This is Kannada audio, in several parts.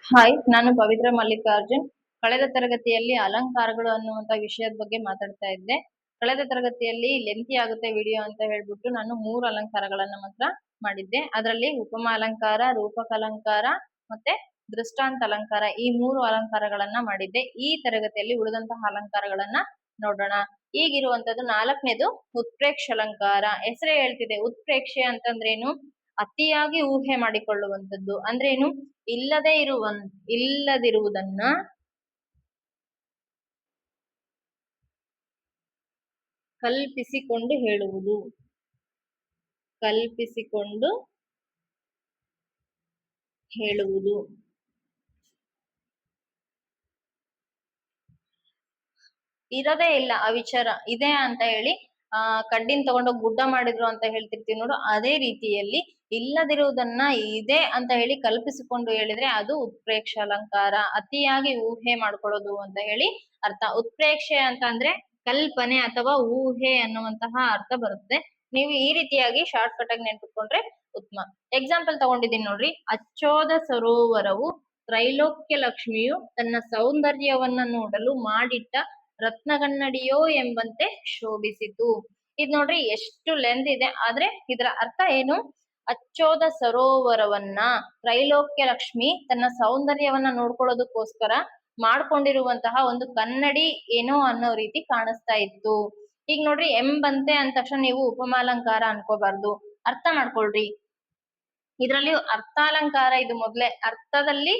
ಹಾಯ್, ನಾನು ಪವಿತ್ರ ಮಲ್ಲಿಕಾರ್ಜುನ್. ಕಳೆದ ತರಗತಿಯಲ್ಲಿ ಅಲಂಕಾರಗಳು ಅನ್ನುವಂತ ವಿಷಯದ ಬಗ್ಗೆ ಮಾತಾಡ್ತಾ ಇದ್ದೆ. ಕಳೆದ ತರಗತಿಯಲ್ಲಿ ಲೆಂತಿ ಆಗುತ್ತೆ ವಿಡಿಯೋ ಅಂತ ಹೇಳ್ಬಿಟ್ಟು ನಾನು 3 ಅಲಂಕಾರಗಳನ್ನ ಮಾತ್ರ ಮಾಡಿದ್ದೆ. ಅದರಲ್ಲಿ ಉಪಮ ಅಲಂಕಾರ, ರೂಪಕ ಅಲಂಕಾರ ಮತ್ತೆ ದೃಷ್ಟಾಂತ ಅಲಂಕಾರ, ಈ 3 ಅಲಂಕಾರಗಳನ್ನ ಮಾಡಿದ್ದೆ. ಈ ತರಗತಿಯಲ್ಲಿ ಉಳಿದಂತಹ ಅಲಂಕಾರಗಳನ್ನ ನೋಡೋಣ. ಈಗಿರುವಂತದ್ದು 4ನೇದು ಉತ್ಪ್ರೇಕ್ಷ ಅಲಂಕಾರ. ಹೆಸರೇ ಹೇಳ್ತಿದೆ, ಉತ್ಪ್ರೇಕ್ಷೆ ಅಂತಂದ್ರೇನು? ಅತಿಯಾಗಿ ಊಹೆ ಮಾಡಿಕೊಳ್ಳುವಂಥದ್ದು. ಅಂದ್ರೇನು? ಇಲ್ಲದಿರುವುದನ್ನ ಕಲ್ಪಿಸಿಕೊಂಡು ಹೇಳುವುದು. ಇರೋದೇ ಇಲ್ಲ ಆ ವಿಚಾರ ಇದೆ ಅಂತ ಹೇಳಿ ಕಡ್ಡಿನ ತಗೊಂಡೋಗಿ ಗುಡ್ಡ ಮಾಡಿದ್ರು ಅಂತ ಹೇಳ್ತಿರ್ತೀವಿ ನೋಡು, ಅದೇ ರೀತಿಯಲ್ಲಿ ಇಲ್ಲದಿರುವುದನ್ನ ಇದೆ ಅಂತ ಹೇಳಿ ಕಲ್ಪಿಸಿಕೊಂಡು ಹೇಳಿದ್ರೆ ಅದು ಉತ್ಪ್ರೇಕ್ಷ ಅಲಂಕಾರ. ಅತಿಯಾಗಿ ಊಹೆ ಮಾಡ್ಕೊಳ್ಳೋದು ಅಂತ ಹೇಳಿ ಅರ್ಥ. ಉತ್ಪ್ರೇಕ್ಷೆ ಅಂತ ಅಂದ್ರೆ ಕಲ್ಪನೆ ಅಥವಾ ಊಹೆ ಅನ್ನುವಂತಹ ಅರ್ಥ ಬರುತ್ತೆ. ನೀವು ಈ ರೀತಿಯಾಗಿ ಶಾರ್ಟ್ ಕಟ್ ಆಗಿ ನೆನ್ಪಿಟ್ಕೊಂಡ್ರೆ ಉತ್ತಮ. ಎಕ್ಸಾಂಪಲ್ ತಗೊಂಡಿದ್ದೀನಿ ನೋಡ್ರಿ. ಅಚ್ಚೋದ ಸರೋವರವು ತ್ರೈಲೋಕ್ಯ ಲಕ್ಷ್ಮಿಯು ತನ್ನ ಸೌಂದರ್ಯವನ್ನ ನೋಡಲು ಮಾಡಿಟ್ಟ ರತ್ನಗನ್ನಡಿಯೋ ಎಂಬಂತೆ ಶೋಭಿಸಿತು. ಇದ್ ನೋಡ್ರಿ ಎಷ್ಟು ಲೆಂತ್ ಇದೆ, ಆದ್ರೆ ಇದರ ಅರ್ಥ ಏನು? ಅಚ್ಚೋದ ಸರೋವರವನ್ನ ತ್ರೈಲೋಕ್ಯ ಲಕ್ಷ್ಮಿ ತನ್ನ ಸೌಂದರ್ಯವನ್ನ ನೋಡ್ಕೊಳ್ಳೋದಕ್ಕೋಸ್ಕರ ಮಾಡ್ಕೊಂಡಿರುವಂತಹ ಒಂದು ಕನ್ನಡಿ ಏನೋ ಅನ್ನೋ ರೀತಿ ಕಾಣಿಸ್ತಾ ಇತ್ತು. ಈಗ ನೋಡ್ರಿ, ಎಂಬಂತೆ ಅಂದ ತಕ್ಷಣ ನೀವು ಉಪಮಾಲಂಕಾರ ಅನ್ಕೋಬಾರ್ದು. ಅರ್ಥ ಮಾಡ್ಕೊಳ್ರಿ. ಇದರಲ್ಲಿ ಅರ್ಥಾಲಂಕಾರ ಇದು ಮೊದ್ಲೇ. ಅರ್ಥದಲ್ಲಿ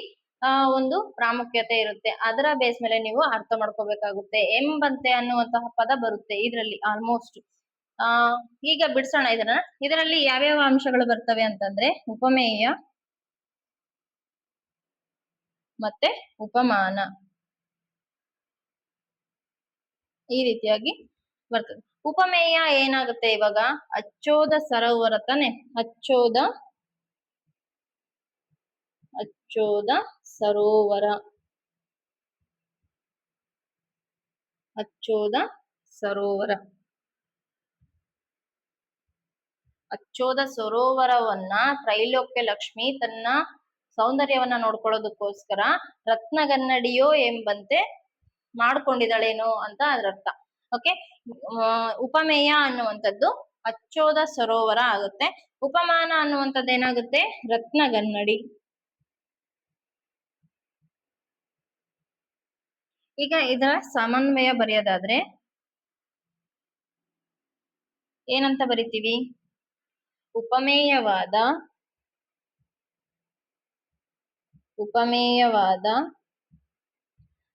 ಒಂದು ಪ್ರಾಮುಖ್ಯತೆ ಇರುತ್ತೆ, ಅದರ ಬೇಸ್ ಮೇಲೆ ನೀವು ಅರ್ಥ ಮಾಡ್ಕೋಬೇಕಾಗುತ್ತೆ. ಎಂಬಂತೆ ಅನ್ನುವಂತಹ ಪದ ಬರುತ್ತೆ ಇದರಲ್ಲಿ ಆಲ್ಮೋಸ್ಟ್. ಈಗ ಬಿಡ್ಸೋಣ ಇದನ್ನ. ಇದರಲ್ಲಿ ಯಾವ್ಯಾವ ಅಂಶಗಳು ಬರ್ತವೆ ಅಂತಂದ್ರೆ ಉಪಮೇಯ ಮತ್ತೆ ಉಪಮಾನ, ಈ ರೀತಿಯಾಗಿ ಬರ್ತದೆ. ಉಪಮೇಯ ಏನಾಗುತ್ತೆ ಇವಾಗ? ಅಚ್ಚೋದ ಸರೋವರ ತಾನೆ, ಅಚ್ಚೋದ ಸರೋವರ, ಅಚ್ಚೋದ ಸರೋವರವನ್ನ ತ್ರೈಲೋಕ್ಯ ಲಕ್ಷ್ಮಿ ತನ್ನ ಸೌಂದರ್ಯವನ್ನ ನೋಡ್ಕೊಳ್ಳೋದಕ್ಕೋಸ್ಕರ ರತ್ನಗನ್ನಡಿಯೋ ಎಂಬಂತೆ ಮಾಡ್ಕೊಂಡಿದ್ದಾಳೇನೋ ಅಂತ ಅದ್ರ ಅರ್ಥ. ಓಕೆ, ಉಪಮೇಯ ಅನ್ನುವಂಥದ್ದು ಅಚ್ಚೋದ ಸರೋವರ ಆಗುತ್ತೆ. ಉಪಮಾನ ಅನ್ನುವಂಥದ್ದು ಏನಾಗುತ್ತೆ? ರತ್ನಗನ್ನಡಿ. ಈಗ ಇದರ ಸಮನ್ವಯ ಬರೆಯೋದಾದ್ರೆ ಏನಂತ ಬರಿತೀವಿ? ಉಪಮೇಯವಾದ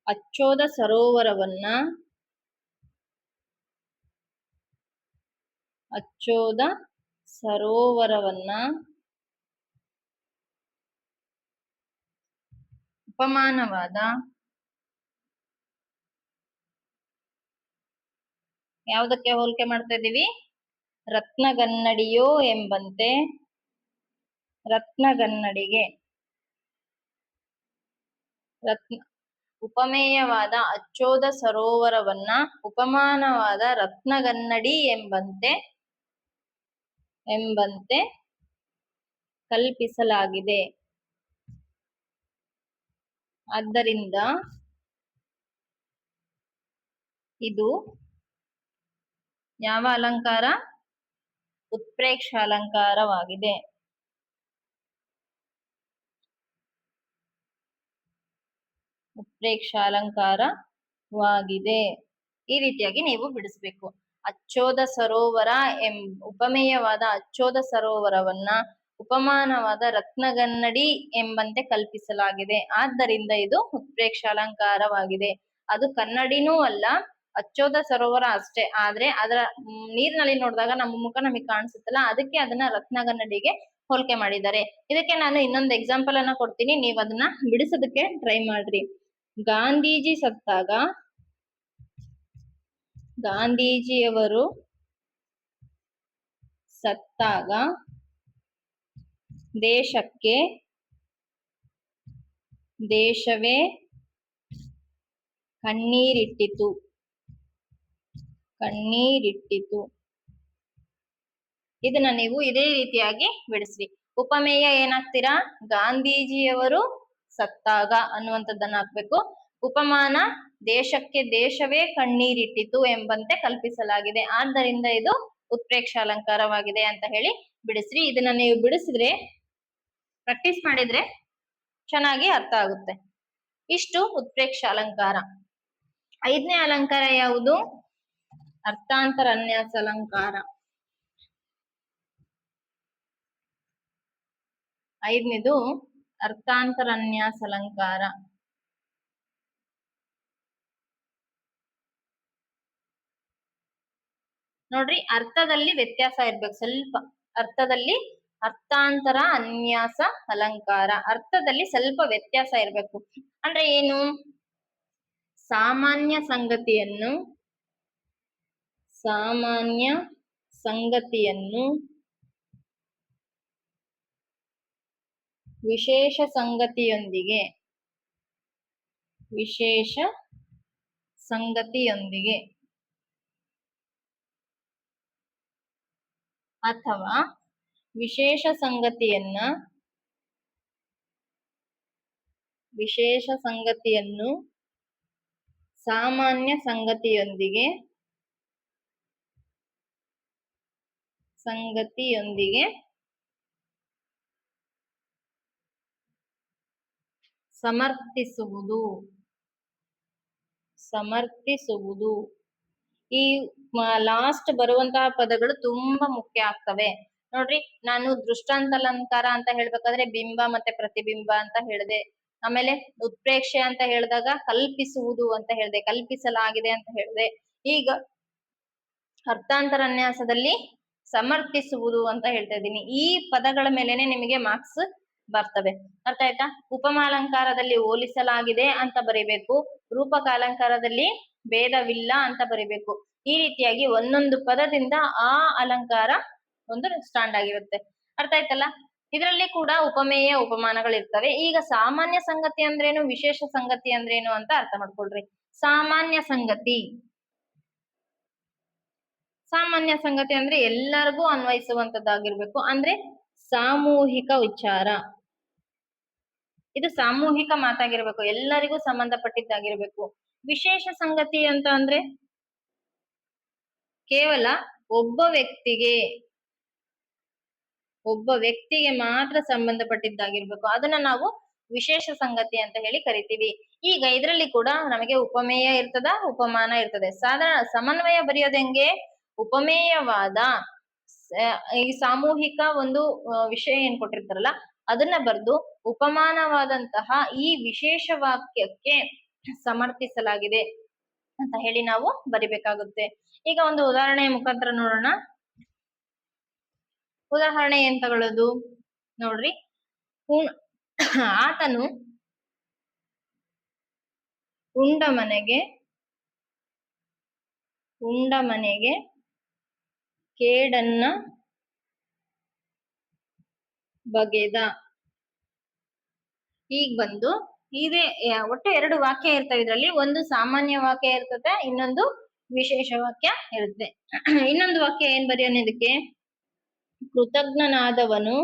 ಅಚ್ಚೋದ ಸರೋವರವನ್ನ ಉಪಮಾನವಾದ ಯಾವುದಕ್ಕೆ ಹೋಲಿಕೆ ಮಾಡ್ತಾ ಇದ್ದೀವಿ? ರತ್ನಗನ್ನಡಿಯೋ ಎಂಬಂತೆ, ರತ್ನಗನ್ನಡಿಗೆ. ಉಪಮೇಯವಾದ ಅಚ್ಚೋದ ಸರೋವರವನ್ನ ಉಪಮಾನವಾದ ರತ್ನಗನ್ನಡಿ ಎಂಬಂತೆ ಕಲ್ಪಿಸಲಾಗಿದೆ. ಆದ್ದರಿಂದ ಇದು ಯಾವ ಅಲಂಕಾರ? ಉತ್ಪ್ರೇಕ್ಷ ಅಲಂಕಾರವಾಗಿದೆ. ಈ ರೀತಿಯಾಗಿ ನೀವು ಬಿಡಿಸ್ಬೇಕು. ಅಚ್ಚೋದ ಸರೋವರ ಉಪಮೇಯವಾದ ಅಚ್ಚೋದ ಸರೋವರವನ್ನ ಉಪಮಾನವಾದ ರತ್ನಗನ್ನಡಿ ಎಂಬಂತೆ ಕಲ್ಪಿಸಲಾಗಿದೆ. ಆದ್ದರಿಂದ ಇದು ಉತ್ಪ್ರೇಕ್ಷ ಅಲಂಕಾರವಾಗಿದೆ. ಅದು ಕನ್ನಡಿನೂ ಅಲ್ಲ, ಅಚ್ಚೋದ ಸರೋವರ ಅಷ್ಟೇ. ಆದ್ರೆ ಅದರ ನೀರಿನಲ್ಲಿ ನೋಡಿದಾಗ ನಮ್ಮ ಮುಖ ನಮಗೆ ಕಾಣಿಸುತ್ತಲ್ಲ, ಅದಕ್ಕೆ ಅದನ್ನ ರತ್ನಗನ್ನಡಿಗೆ ಹೋಲಿಕೆ ಮಾಡಿದ್ದಾರೆ. ಇದಕ್ಕೆ ನಾನು ಇನ್ನೊಂದು ಎಕ್ಸಾಂಪಲ್ ಅನ್ನ ಕೊಡ್ತೀನಿ, ನೀವು ಅದನ್ನ ಬಿಡಿಸೋದಕ್ಕೆ ಟ್ರೈ ಮಾಡ್ರಿ. ಗಾಂಧೀಜಿಯವರು ಸತ್ತಾಗ ದೇಶವೇ ಕಣ್ಣೀರಿಟ್ಟಿತು. ಇದನ್ನ ನೀವು ಇದೇ ರೀತಿಯಾಗಿ ಬಿಡಿಸ್ರಿ. ಉಪಮೇಯ ಏನಾಗ್ತೀರಾ? ಗಾಂಧೀಜಿಯವರು ಸತ್ತಾಗ ಅನ್ನುವಂಥದ್ದನ್ನ ಹಾಕ್ಬೇಕು. ಉಪಮಾನ ದೇಶಕ್ಕೆ ದೇಶವೇ ಕಣ್ಣೀರಿಟ್ಟಿತು ಎಂಬಂತೆ ಕಲ್ಪಿಸಲಾಗಿದೆ, ಆದ್ದರಿಂದ ಇದು ಉತ್ಪ್ರೇಕ್ಷ ಅಲಂಕಾರವಾಗಿದೆ ಅಂತ ಹೇಳಿ ಬಿಡಿಸ್ರಿ. ಇದನ್ನ ನೀವು ಬಿಡಿಸಿದ್ರೆ, ಪ್ರಾಕ್ಟೀಸ್ ಮಾಡಿದ್ರೆ ಚೆನ್ನಾಗಿ ಅರ್ಥ ಆಗುತ್ತೆ. ಇಷ್ಟು ಉತ್ಪ್ರೇಕ್ಷ ಅಲಂಕಾರ. 5ನೇ ಅಲಂಕಾರ ಯಾವುದು? ಅರ್ಥಾಂತರ ಅನ್ಯಾಸ ಅಲಂಕಾರ. 5ನೇದು ಅರ್ಥಾಂತರ ಅನ್ಯಾಸ ಅಲಂಕಾರ. ನೋಡ್ರಿ, ಅರ್ಥದಲ್ಲಿ ವ್ಯತ್ಯಾಸ ಇರ್ಬೇಕು ಸ್ವಲ್ಪ. ಅರ್ಥದಲ್ಲಿ ಅರ್ಥಾಂತರ ಅನ್ಯಾಸ ಅಲಂಕಾರ, ಅರ್ಥದಲ್ಲಿ ಸ್ವಲ್ಪ ವ್ಯತ್ಯಾಸ ಇರ್ಬೇಕು. ಅಂದ್ರೆ ಏನು? ಸಾಮಾನ್ಯ ಸಂಗತಿಯನ್ನು ವಿಶೇಷ ಸಂಗತಿಯೊಂದಿಗೆ ಅಥವಾ ವಿಶೇಷ ಸಂಗತಿಯನ್ನು ಸಾಮಾನ್ಯ ಸಂಗತಿಯೊಂದಿಗೆ ಸಮರ್ಥಿಸುವುದು. ಈ ಲಾಸ್ಟ್ ಬರುವಂತಹ ಪದಗಳು ತುಂಬಾ ಮುಖ್ಯ ಆಗ್ತವೆ. ನೋಡ್ರಿ, ನಾನು ದೃಷ್ಟಾಂತ ಅಲಂಕಾರ ಅಂತ ಹೇಳ್ಬೇಕಾದ್ರೆ ಬಿಂಬ ಮತ್ತೆ ಪ್ರತಿಬಿಂಬ ಅಂತ ಹೇಳಿದೆ. ಆಮೇಲೆ ಉತ್ಪ್ರೇಕ್ಷೆ ಅಂತ ಹೇಳಿದಾಗ ಕಲ್ಪಿಸುವುದು ಅಂತ ಹೇಳಿದೆ, ಕಲ್ಪಿಸಲಾಗಿದೆ ಅಂತ ಹೇಳಿದೆ. ಈಗ ಅರ್ಥಾಂತರನ್ಯಾಸದಲ್ಲಿ ಸಮರ್ಥಿಸುವುದು ಅಂತ ಹೇಳ್ತಾ ಇದ್ದೀನಿ. ಈ ಪದಗಳ ಮೇಲೆನೆ ನಿಮಗೆ ಮಾರ್ಕ್ಸ್ ಬರ್ತವೆ. ಅರ್ಥ ಆಯ್ತಾ? ಉಪಮಾಲಂಕಾರದಲ್ಲಿ ಹೋಲಿಸಲಾಗಿದೆ ಅಂತ ಬರಿಬೇಕು, ರೂಪಕ ಅಲಂಕಾರದಲ್ಲಿ ಭೇದವಿಲ್ಲ ಅಂತ ಬರಿಬೇಕು. ಈ ರೀತಿಯಾಗಿ ಒಂದೊಂದು ಪದದಿಂದ ಆ ಅಲಂಕಾರ ಒಂದು ಸ್ಟ್ಯಾಂಡ್ ಆಗಿರುತ್ತೆ. ಅರ್ಥ ಆಯ್ತಲ್ಲ? ಇದರಲ್ಲಿ ಕೂಡ ಉಪಮೇಯ ಉಪಮಾನಗಳಿರ್ತವೆ. ಈಗ ಸಾಮಾನ್ಯ ಸಂಗತಿ ಅಂದ್ರೇನು, ವಿಶೇಷ ಸಂಗತಿ ಅಂದ್ರೇನು ಅಂತ ಅರ್ಥ ಮಾಡ್ಕೊಳ್ರಿ. ಸಾಮಾನ್ಯ ಸಂಗತಿ ಅಂದ್ರೆ ಎಲ್ಲರಿಗೂ ಅನ್ವಯಿಸುವಂತದ್ದಾಗಿರ್ಬೇಕು, ಅಂದ್ರೆ ಸಾಮೂಹಿಕ ವಿಚಾರ. ಇದು ಸಾಮೂಹಿಕ ಮಾತಾಗಿರ್ಬೇಕು, ಎಲ್ಲರಿಗೂ ಸಂಬಂಧಪಟ್ಟಿದ್ದಾಗಿರ್ಬೇಕು. ವಿಶೇಷ ಸಂಗತಿ ಅಂತ ಅಂದ್ರೆ ಕೇವಲ ಒಬ್ಬ ವ್ಯಕ್ತಿಗೆ ಮಾತ್ರ ಸಂಬಂಧಪಟ್ಟಿದ್ದಾಗಿರ್ಬೇಕು. ಅದನ್ನ ನಾವು ವಿಶೇಷ ಸಂಗತಿ ಅಂತ ಹೇಳಿ ಕರಿತೀವಿ. ಈಗ ಇದರಲ್ಲಿ ಕೂಡ ನಮಗೆ ಉಪಮೇಯ ಇರ್ತದ, ಉಪಮಾನ ಇರ್ತದೆ. ಸಾಧಾರಣ ಸಮನ್ವಯ ಬರೆಯೋದು ಹೆಂಗೆ? ಉಪಮೇಯವಾದ ಈ ಸಾಮೂಹಿಕ ಒಂದು ವಿಷಯ ಏನ್ ಕೊಟ್ಟಿರ್ತಾರಲ್ಲ ಅದನ್ನ ಬರೆದು ಉಪಮಾನವಾದಂತಹ ಈ ವಿಶೇಷ ವಾಕ್ಯಕ್ಕೆ ಸಮರ್ಥಿಸಲಾಗಿದೆ ಅಂತ ಹೇಳಿ ನಾವು ಬರಿಬೇಕಾಗುತ್ತೆ. ಈಗ ಒಂದು ಉದಾಹರಣೆಯ ಮುಖಾಂತರ ನೋಡೋಣ. ಉದಾಹರಣೆ ಏನ್ ತಗೊಳ್ಳೋದು ನೋಡ್ರಿ. ಆತನು ಉಂಡ ಮನೆಗೆ ಕೇಡನ್ನ ಬಗೆದ. ಈಗ ಬಂದು ಇದೇ ಒಟ್ಟು 2 ವಾಕ್ಯ ಇರ್ತವೆ. ಇದರಲ್ಲಿ ಒಂದು ಸಾಮಾನ್ಯ ವಾಕ್ಯ ಇರ್ತದೆ, ಇನ್ನೊಂದು ವಿಶೇಷ ವಾಕ್ಯ ಇರುತ್ತೆ. ಇನ್ನೊಂದು ವಾಕ್ಯ ಏನ್ ಬರೆಯೋಣ ಇದಕ್ಕೆ? ಕೃತಜ್ಞನಾದವನು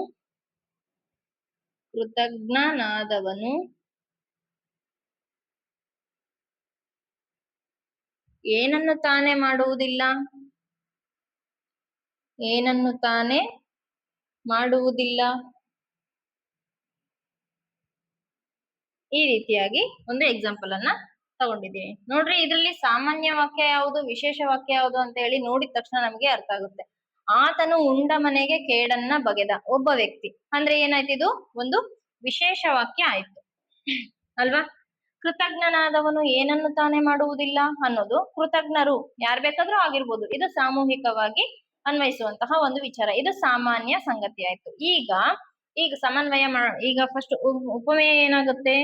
ಏನನ್ನು ತಾನೇ ಮಾಡುವುದಿಲ್ಲ. ಈ ರೀತಿಯಾಗಿ ಒಂದು ಎಕ್ಸಾಂಪಲ್ ಅನ್ನ ತಗೊಂಡಿದ್ದೀನಿ. ನೋಡ್ರಿ, ಇದರಲ್ಲಿ ಸಾಮಾನ್ಯ ವಾಕ್ಯ ಯಾವುದು, ವಿಶೇಷ ವಾಕ್ಯ ಯಾವುದು ಅಂತ ಹೇಳಿ ನೋಡಿದ ತಕ್ಷಣ ನಮಗೆ ಅರ್ಥ ಆಗುತ್ತೆ. ಆತನು ಉಂಡ ಮನೆಗೆ ಕೇಡನ್ನ ಬಗೆದ, ಒಬ್ಬ ವ್ಯಕ್ತಿ ಅಂದ್ರೆ ಏನಾಯ್ತು? ಇದು ಒಂದು ವಿಶೇಷ ವಾಕ್ಯ ಆಯ್ತು ಅಲ್ವಾ? ಕೃತಜ್ಞನಾದವನು ಏನನ್ನು ತಾನೇ ಮಾಡುವುದಿಲ್ಲ ಅನ್ನೋದು ಕೃತಜ್ಞರು ಯಾರು ಬೇಕಾದ್ರೂ ಆಗಿರ್ಬೋದು. ಇದು ಸಾಮೂಹಿಕವಾಗಿ ಅನ್ವಯಿಸುವಂತಹ ಒಂದು ವಿಚಾರ, ಇದು ಸಾಮಾನ್ಯ ಸಂಗತಿ ಆಯ್ತು. ಈಗ ಸಮನ್ವಯ ಈಗ ಫಸ್ಟ್ ಉಪಮೇಯ ಏನಾಗುತ್ತೆ?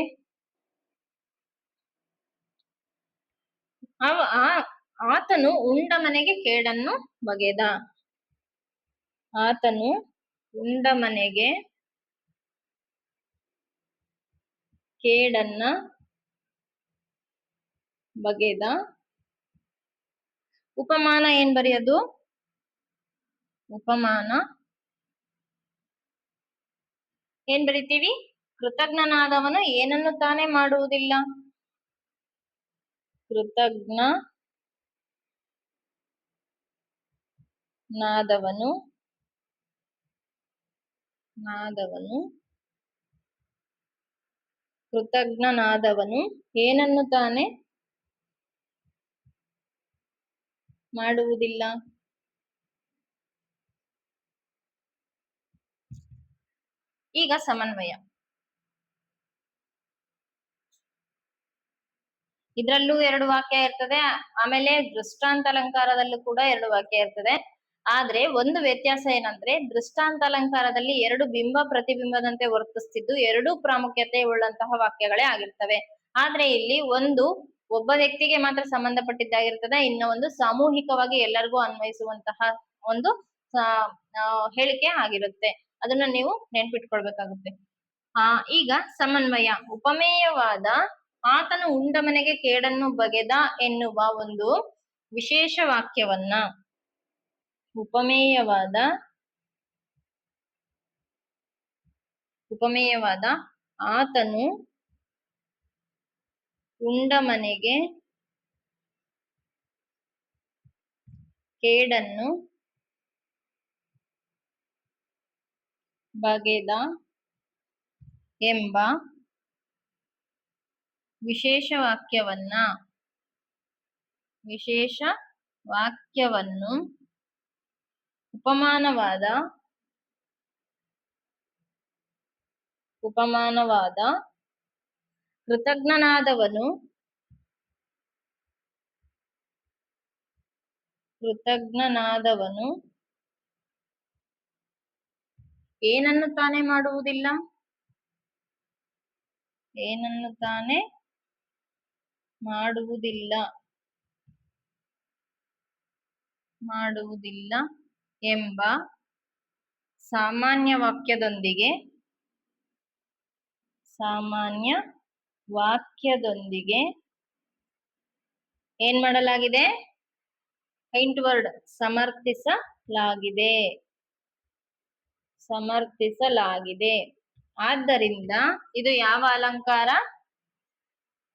ಆತನು ಉಂಡ ಮನೆಗೆ ಕೇಡನ್ನು ಬಗೆದ. ಆತನು ಉಂಡ ಮನೆಗೆ ಕೇಡನ್ನ ಬಗೆದ. ಉಪಮಾನ ಏನ್ ಬರೆಯೋದು? ಉಪಮಾನ ಏನ್ ಬರಿತೀವಿ? ಕೃತಜ್ಞನಾದವನು ಏನನ್ನು ತಾನೇ ಮಾಡುವುದಿಲ್ಲ. ಕೃತಜ್ಞನಾದವನು ಕೃತಜ್ಞನಾದವನು ಏನನ್ನು ತಾನೇ ಮಾಡುವುದಿಲ್ಲ. ಈಗ ಸಮನ್ವಯ. ಇದ್ರಲ್ಲೂ 2 ವಾಕ್ಯ ಇರ್ತದೆ, ಆಮೇಲೆ ದೃಷ್ಟಾಂತ ಅಲಂಕಾರದಲ್ಲೂ ಕೂಡ 2 ವಾಕ್ಯ ಇರ್ತದೆ. ಆದ್ರೆ ಒಂದು ವ್ಯತ್ಯಾಸ ಏನಂದ್ರೆ, ದೃಷ್ಟಾಂತ ಅಲಂಕಾರದಲ್ಲಿ 2 ಬಿಂಬ ಪ್ರತಿಬಿಂಬದಂತೆ ವರ್ತಿಸ್ತಿದ್ದು 2 ಪ್ರಾಮುಖ್ಯತೆ ಉಳ್ಳಂತಹ ವಾಕ್ಯಗಳೇ ಆಗಿರ್ತವೆ. ಆದ್ರೆ ಇಲ್ಲಿ ಒಂದು ಒಬ್ಬ ವ್ಯಕ್ತಿಗೆ ಮಾತ್ರ ಸಂಬಂಧಪಟ್ಟಿದ್ದಾಗಿರ್ತದೆ, ಇನ್ನು ಒಂದು ಸಾಮೂಹಿಕವಾಗಿ ಎಲ್ಲರಿಗೂ ಅನ್ವಯಿಸುವಂತಹ ಒಂದು ಹೇಳಿಕೆ ಆಗಿರುತ್ತೆ. ಅದನ್ನ ನೀವು ನೆನ್ಪಿಟ್ಕೊಳ್ಬೇಕಾಗುತ್ತೆ. ಈಗ ಸಮನ್ವಯ. ಉಪಮೇಯವಾದ ಆತನು ಉಂಡ ಮನೆಗೆ ಕೇಡನ್ನು ಬಗೆದ ಎನ್ನುವ ಒಂದು ವಿಶೇಷ ವಾಕ್ಯವನ್ನ, ಉಪಮೇಯವಾದ ಆತನು ಉಂಡ ಮನೆಗೆ ಕೇಡನ್ನು ಬಗೆದ ಎಂಬ ವಿಶೇಷ ವಾಕ್ಯವನ್ನು ಉಪಮಾನವಾದ ಕೃತಜ್ಞನಾದವನು ಏನನ್ನು ತಾನೇ ಮಾಡುವುದಿಲ್ಲ ಎಂಬ ಸಾಮಾನ್ಯ ವಾಕ್ಯದೊಂದಿಗೆ ಏನ್ ಮಾಡಲಾಗಿದೆ? ಹೈಂಟ್ ವರ್ಡ್, ಸಮರ್ಥಿಸಲಾಗಿದೆ. ಆದ್ದರಿಂದ ಇದು ಯಾವ ಅಲಂಕಾರ?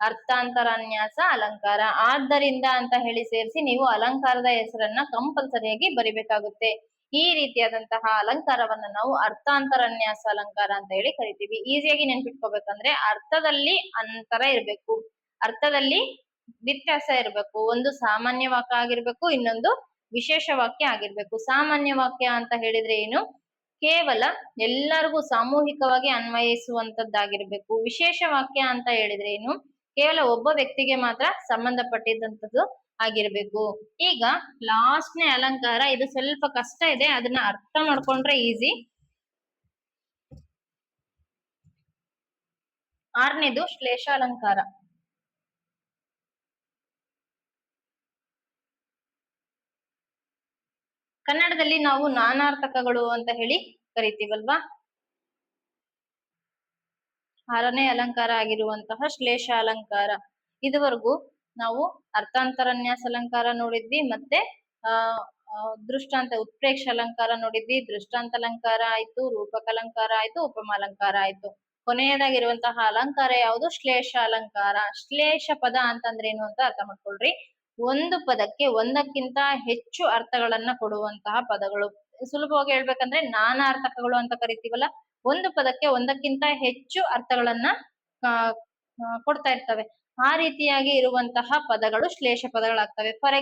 ಅರ್ಥಾಂತರನ್ಯಾಸ ಅಲಂಕಾರ. ಆದ್ದರಿಂದ ಅಂತ ಹೇಳಿ ಸೇರಿಸಿ ನೀವು ಅಲಂಕಾರದ ಹೆಸರನ್ನ ಕಂಪಲ್ಸರಿಯಾಗಿ ಬರಿಬೇಕಾಗುತ್ತೆ. ಈ ರೀತಿಯಾದಂತಹ ಅಲಂಕಾರವನ್ನ ನಾವು ಅರ್ಥಾಂತರನ್ಯಾಸ ಅಲಂಕಾರ ಅಂತ ಹೇಳಿ ಕರಿತೀವಿ. ಈಸಿಯಾಗಿ ನೆನ್ಪಿಟ್ಕೋಬೇಕಂದ್ರೆ ಅರ್ಥದಲ್ಲಿ ಅಂತರ ಇರ್ಬೇಕು, ಅರ್ಥದಲ್ಲಿ ವ್ಯತ್ಯಾಸ ಇರ್ಬೇಕು. ಒಂದು ಸಾಮಾನ್ಯ ವಾಕ್ಯ ಆಗಿರ್ಬೇಕು, ಇನ್ನೊಂದು ವಿಶೇಷ ವಾಕ್ಯ ಆಗಿರ್ಬೇಕು. ಸಾಮಾನ್ಯ ವಾಕ್ಯ ಅಂತ ಹೇಳಿದ್ರೆ ಏನು? ಕೇವಲ ಎಲ್ಲರಿಗೂ ಸಾಮೂಹಿಕವಾಗಿ ಅನ್ವಯಿಸುವಂತದ್ದಾಗಿರ್ಬೇಕು. ವಿಶೇಷ ವಾಕ್ಯ ಅಂತ ಹೇಳಿದ್ರೆ ಏನು? ಕೇವಲ ಒಬ್ಬ ವ್ಯಕ್ತಿಗೆ ಮಾತ್ರ ಸಂಬಂಧಪಟ್ಟಿದ್ದಂಥದ್ದು ಆಗಿರ್ಬೇಕು. ಈಗ ಲಾಸ್ಟ್ನೇ ಅಲಂಕಾರ, ಇದು ಸ್ವಲ್ಪ ಕಷ್ಟ ಇದೆ, ಅದನ್ನ ಅರ್ಥ ಮಾಡ್ಕೊಂಡ್ರೆ ಈಸಿ. 6ನೇದು ಶ್ಲೇಷಾಲಂಕಾರ. ಕನ್ನಡದಲ್ಲಿ ನಾವು ನಾನಾರ್ಥಕಗಳು ಅಂತ ಹೇಳಿ ಕರಿತೀವಲ್ವಾ? 6ನೇ ಅಲಂಕಾರ ಆಗಿರುವಂತಹ ಶ್ಲೇಷ ಅಲಂಕಾರ. ಇದುವರೆಗೂ ನಾವು ಅರ್ಥಾಂತರನ್ಯಾಸ ಅಲಂಕಾರ ನೋಡಿದ್ವಿ, ಮತ್ತೆ ದೃಷ್ಟಾಂತ ಉತ್ಪ್ರೇಕ್ಷ ಅಲಂಕಾರ ನೋಡಿದ್ವಿ. ದೃಷ್ಟಾಂತ ಅಲಂಕಾರ ಆಯ್ತು, ರೂಪಕ ಅಲಂಕಾರ ಆಯ್ತು, ಉಪಮಾಲಂಕಾರ ಆಯ್ತು. ಕೊನೆಯದಾಗಿರುವಂತಹ ಅಲಂಕಾರ ಯಾವುದು? ಶ್ಲೇಷ ಅಲಂಕಾರ. ಶ್ಲೇಷ ಪದ ಅಂತಂದ್ರೆ ಏನು ಅಂತ ಅರ್ಥ ಮಾಡ್ಕೊಳ್ರಿ. ಒಂದು ಪದಕ್ಕೆ ಒಂದಕ್ಕಿಂತ ಹೆಚ್ಚು ಅರ್ಥಗಳನ್ನ ಕೊಡುವಂತಹ ಪದಗಳು. ಸುಲಭವಾಗಿ ಹೇಳ್ಬೇಕಂದ್ರೆ ನಾನಾರ್ಥಕಗಳು ಅಂತ ಕರಿತೀವಲ್ಲ, ಒಂದು ಪದಕ್ಕೆ ಒಂದಕ್ಕಿಂತ ಹೆಚ್ಚು ಅರ್ಥಗಳನ್ನ ಕೊಡ್ತಾ ಇರ್ತವೆ. ಆ ರೀತಿಯಾಗಿ ಇರುವಂತಹ ಪದಗಳು ಶ್ಲೇಷ ಪದಗಳಾಗ್ತವೆ. ಫಾರ್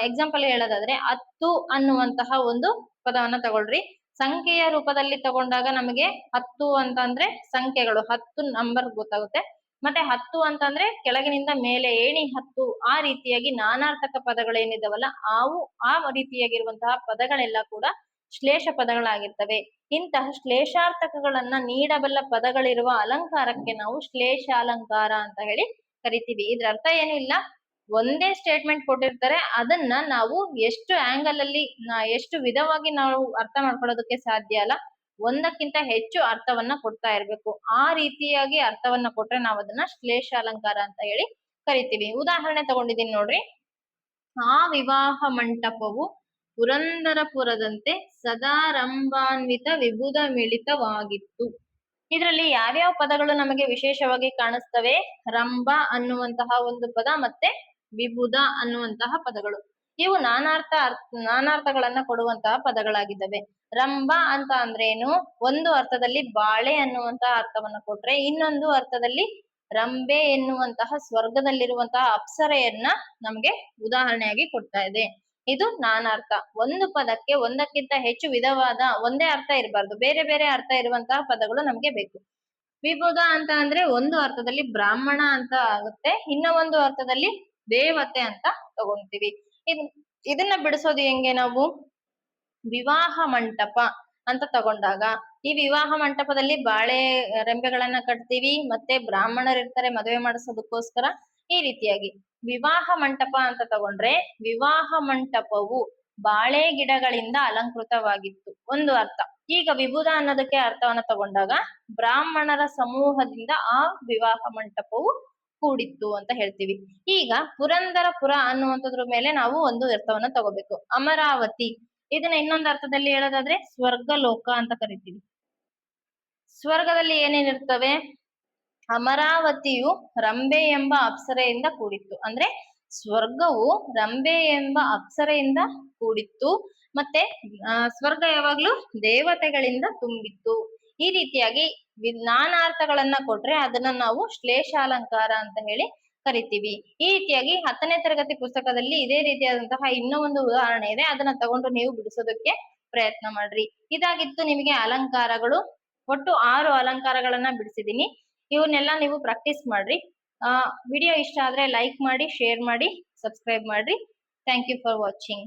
ಎಕ್ಸಾಂಪಲ್ ಹೇಳೋದಾದ್ರೆ, 10 ಅನ್ನುವಂತಹ ಒಂದು ಪದವನ್ನ ತಗೊಳ್ರಿ. ಸಂಖ್ಯೆಯ ರೂಪದಲ್ಲಿ ತಗೊಂಡಾಗ ನಮಗೆ 10 ಅಂತಂದ್ರೆ ಸಂಖ್ಯೆಗಳು 10 ನಂಬರ್ ಗೊತ್ತಾಗುತ್ತೆ. ಮತ್ತೆ 10 ಅಂತಂದ್ರೆ ಕೆಳಗಿನಿಂದ ಮೇಲೆ ಏಣಿ 10. ಆ ರೀತಿಯಾಗಿ ನಾನಾರ್ಥಕ ಪದಗಳೇನಿದಾವಲ್ಲ, ಆ ರೀತಿಯಾಗಿರುವಂತಹ ಪದಗಳೆಲ್ಲ ಕೂಡ ಶ್ಲೇಷ ಪದಗಳಾಗಿರ್ತವೆ. ಇಂತಹ ಶ್ಲೇಷಾರ್ಥಕಗಳನ್ನ ನೀಡಬಲ್ಲ ಪದಗಳಿರುವ ಅಲಂಕಾರಕ್ಕೆ ನಾವು ಶ್ಲೇಷಾಲಂಕಾರ ಅಂತ ಹೇಳಿ ಕರಿತೀವಿ. ಇದ್ರ ಅರ್ಥ ಏನಿಲ್ಲ, ಒಂದೇ ಸ್ಟೇಟ್ಮೆಂಟ್ ಕೊಟ್ಟಿರ್ತಾರೆ, ಅದನ್ನ ನಾವು ಎಷ್ಟು ಆಂಗಲ್ ಅಲ್ಲಿ ಎಷ್ಟು ವಿಧವಾಗಿ ನಾವು ಅರ್ಥ ಮಾಡ್ಕೊಳ್ಳೋದಕ್ಕೆ ಸಾಧ್ಯ ಅಲ್ಲ, ಒಂದಕ್ಕಿಂತ ಹೆಚ್ಚು ಅರ್ಥವನ್ನ ಕೊಡ್ತಾ ಇರ್ಬೇಕು. ಆ ರೀತಿಯಾಗಿ ಅರ್ಥವನ್ನ ಕೊಟ್ರೆ ನಾವು ಅದನ್ನ ಶ್ಲೇಷಾಲಂಕಾರ ಅಂತ ಹೇಳಿ ಕರಿತೀವಿ. ಉದಾಹರಣೆ ತಗೊಂಡಿದ್ದೀನಿ ನೋಡ್ರಿ. ಆ ವಿವಾಹ ಮಂಟಪವು ಪುರಂದರಪುರದಂತೆ ಸದಾರಂಭಾನ್ವಿತ ವಿಬುಧ ಮಿಳಿತವಾಗಿತ್ತು. ಇದರಲ್ಲಿ ಯಾವ್ಯಾವ ಪದಗಳು ನಮಗೆ ವಿಶೇಷವಾಗಿ ಕಾಣಿಸ್ತವೆ? ರಂಭ ಅನ್ನುವಂತಹ ಒಂದು ಪದ ಮತ್ತೆ ವಿಬುಧ ಅನ್ನುವಂತಹ ಪದಗಳು. ಇವು ನಾನಾರ್ಥಗಳನ್ನ ಕೊಡುವಂತಹ ಪದಗಳಾಗಿದ್ದಾವೆ. ರಂಭ ಅಂತ ಅಂದ್ರೆ ಏನು? ಒಂದು ಅರ್ಥದಲ್ಲಿ ಬಾಳೆ ಅನ್ನುವಂತಹ ಅರ್ಥವನ್ನ ಕೊಟ್ರೆ, ಇನ್ನೊಂದು ಅರ್ಥದಲ್ಲಿ ರಂಬೆ ಎನ್ನುವಂತಹ ಸ್ವರ್ಗದಲ್ಲಿರುವಂತಹ ಅಪ್ಸರೆಯನ್ನ ನಮ್ಗೆ ಉದಾಹರಣೆಯಾಗಿ ಕೊಡ್ತಾ ಇದೆ. ಇದು ನಾನಾರ್ಥ. ಒಂದು ಪದಕ್ಕೆ ಒಂದಕ್ಕಿಂತ ಹೆಚ್ಚು ವಿಧವಾದ ಒಂದೇ ಅರ್ಥ ಇರಬಾರ್ದು, ಬೇರೆ ಬೇರೆ ಅರ್ಥ ಇರುವಂತಹ ಪದಗಳು ನಮ್ಗೆ ಬೇಕು. ವಿಬುಧ ಅಂತ ಅಂದ್ರೆ ಒಂದು ಅರ್ಥದಲ್ಲಿ ಬ್ರಾಹ್ಮಣ ಅಂತ ಆಗುತ್ತೆ, ಇನ್ನ ಒಂದು ಅರ್ಥದಲ್ಲಿ ದೇವತೆ ಅಂತ ತಗೊಂತೀವಿ. ಇದನ್ನ ಬಿಡಿಸೋದು ಹೆಂಗೆ ನಾವು? ವಿವಾಹ ಮಂಟಪ ಅಂತ ತಗೊಂಡಾಗ ಈ ವಿವಾಹ ಮಂಟಪದಲ್ಲಿ ಬಾಳೆ ರೆಂಬೆಗಳನ್ನ ಕಟ್ತೀವಿ, ಮತ್ತೆ ಬ್ರಾಹ್ಮಣರಿರ್ತಾರೆ ಮದುವೆ ಮಾಡಿಸೋದಕ್ಕೋಸ್ಕರ. ಈ ರೀತಿಯಾಗಿ ವಿವಾಹ ಮಂಟಪ ಅಂತ ತಗೊಂಡ್ರೆ, ವಿವಾಹ ಮಂಟಪವು ಬಾಳೆ ಗಿಡಗಳಿಂದ ಅಲಂಕೃತವಾಗಿತ್ತು, ಒಂದು ಅರ್ಥ. ಈಗ ವಿಬುಧ ಅನ್ನೋದಕ್ಕೆ ಅರ್ಥವನ್ನ ತಗೊಂಡಾಗ ಬ್ರಾಹ್ಮಣರ ಸಮೂಹದಿಂದ ಆ ವಿವಾಹ ಮಂಟಪವು ಕೂಡಿತ್ತು ಅಂತ ಹೇಳ್ತೀವಿ. ಈಗ ಪುರಂದರಪುರ ಅನ್ನುವಂಥದ್ರ ಮೇಲೆ ನಾವು ಒಂದು ಅರ್ಥವನ್ನ ತಗೋಬೇಕು. ಅಮರಾವತಿ, ಇದನ್ನ ಇನ್ನೊಂದು ಅರ್ಥದಲ್ಲಿ ಹೇಳೋದಾದ್ರೆ ಸ್ವರ್ಗ ಲೋಕ ಅಂತ ಕರಿತೀವಿ. ಸ್ವರ್ಗದಲ್ಲಿ ಏನೇನಿರ್ತವೆ? ಅಮರಾವತಿಯು ರಂಬೆ ಎಂಬ ಅಪ್ಸರೆಯಿಂದ ಕೂಡಿತ್ತು. ಅಂದ್ರೆ ಸ್ವರ್ಗವು ರಂಬೆ ಎಂಬ ಅಪ್ಸರೆಯಿಂದ ಕೂಡಿತ್ತು, ಮತ್ತೆ ಸ್ವರ್ಗ ಯಾವಾಗ್ಲೂ ದೇವತೆಗಳಿಂದ ತುಂಬಿತ್ತು. ಈ ರೀತಿಯಾಗಿ ನಾನಾರ್ಥಗಳನ್ನ ಕೊಟ್ರೆ ಅದನ್ನ ನಾವು ಶ್ಲೇಷಾಲಂಕಾರ ಅಂತ ಹೇಳಿ ಕರಿತೀವಿ. ಈ ರೀತಿಯಾಗಿ 10ನೇ ತರಗತಿ ಪುಸ್ತಕದಲ್ಲಿ ಇದೇ ರೀತಿಯಾದಂತಹ ಇನ್ನೂ ಒಂದು ಉದಾಹರಣೆ ಇದೆ, ಅದನ್ನ ತಗೊಂಡು ನೀವು ಬಿಡಿಸೋದಕ್ಕೆ ಪ್ರಯತ್ನ ಮಾಡ್ರಿ. ಇದಾಗಿತ್ತು ನಿಮಗೆ ಅಲಂಕಾರಗಳು. ಒಟ್ಟು 6 ಅಲಂಕಾರಗಳನ್ನ ಬಿಡಿಸಿದೀನಿ. ಇವನ್ನೆಲ್ಲ ನೀವು ಪ್ರಾಕ್ಟೀಸ್ ಮಾಡ್ರಿ. ವಿಡಿಯೋ ಇಷ್ಟ ಆದ್ರೆ ಲೈಕ್ ಮಾಡಿ, ಶೇರ್ ಮಾಡಿ, ಸಬ್ಸ್ಕ್ರೈಬ್ ಮಾಡ್ರಿ. Thank you for watching.